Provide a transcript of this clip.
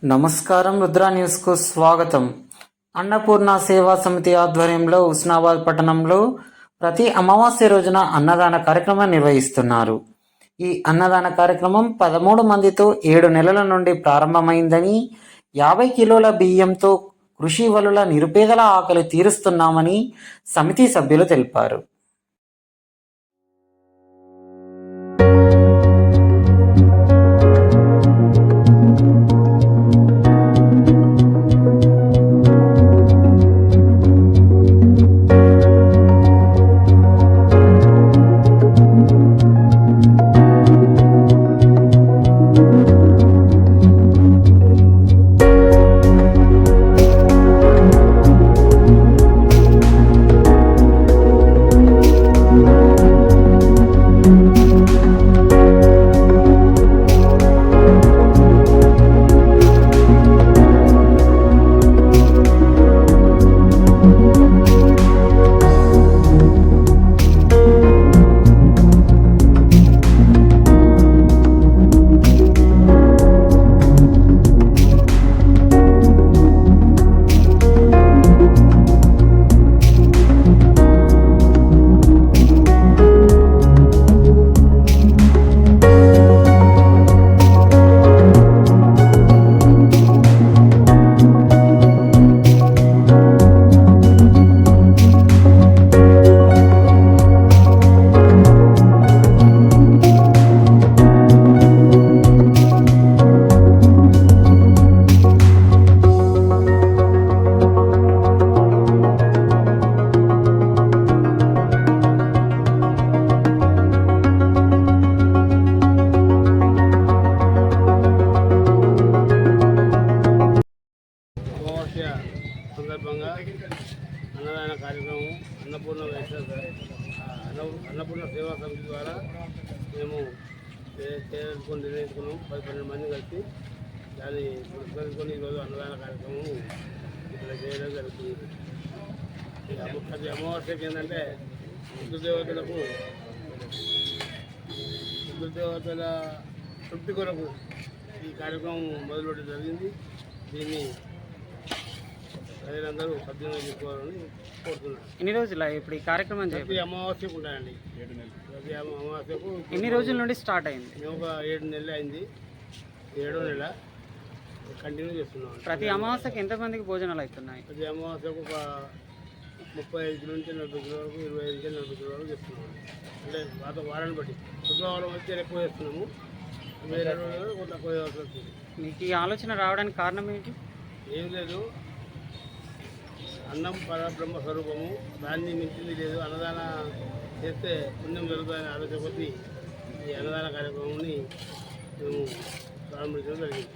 నమస్కారం. రుద్రా న్యూస్కు స్వాగతం. అన్నపూర్ణ సేవా సమితి ఆధ్వర్యంలో హుస్నాబాద్ పట్టణంలో ప్రతి అమావాస్య రోజున అన్నదాన కార్యక్రమం నిర్వహిస్తున్నారు. ఈ అన్నదాన కార్యక్రమం 13 మందితో 7 నెలల నుండి ప్రారంభమైందని, 50 కిలోల బియ్యంతో కృషి వలుల నిరుపేదల ఆకలి తీరుస్తున్నామని సమితి సభ్యులు తెలిపారు. సందర్భంగా అన్నదాన కార్యక్రమం అన్నపూర్ణ సేవా సమితి ద్వారా మేము నిర్ణయించుకున్నాం. 12 మంది కలిసి దాన్ని పురస్కరించుకొని ఈరోజు అన్నదాన కార్యక్రమం ఇక్కడ చేయడం జరుగుతుంది. ప్రతి అమావాస్యకి ఏంటంటే పితృదేవతల తృప్తి కొరకు ఈ కార్యక్రమం మొదలుపెట్టడం జరిగింది. దీన్ని ప్రజలందరూ సద్వినియోగం చేసుకోవాలని కోరుతున్నాను. ఎన్ని రోజులు ఇప్పుడు ఈ కార్యక్రమం ప్రతి అమావాస్యకు ఉంటాయండి. ప్రతి అమావాస్యకు ఎన్ని రోజుల నుండి స్టార్ట్ అయింది? మేము ఒక 7 నెలలు అయింది. 7వ నెల కంటిన్యూ చేస్తున్నాం. ప్రతి అమావాస్యకు ఎంతమందికి భోజనాలు అవుతున్నాయి? ప్రతి అమావాస్యకు ఒక 35 నుంచి 40 కిలో వరకు, 25 నుంచి 40 కిలో వరకు చేస్తున్నాము. అంటే వారాన్ని బట్టి శుక్రవారం అయితే ఎక్కువ చేస్తున్నాము, వేరే రోజులు కొంత తక్కువ చేయాల్సి వస్తుంది. మీకు ఈ ఆలోచన రావడానికి కారణం ఏంటి? ఏం లేదు, అన్నం పరబ్రహ్మ స్వరూపము, దాన్ని మించింది లేదు. అన్నదాన చేస్తే పుణ్యం జరుగుతుందని ఆలోచన కొద్దీ ఈ అన్నదాన కార్యక్రమాన్ని మేము ప్రారంభించడం జరిగింది.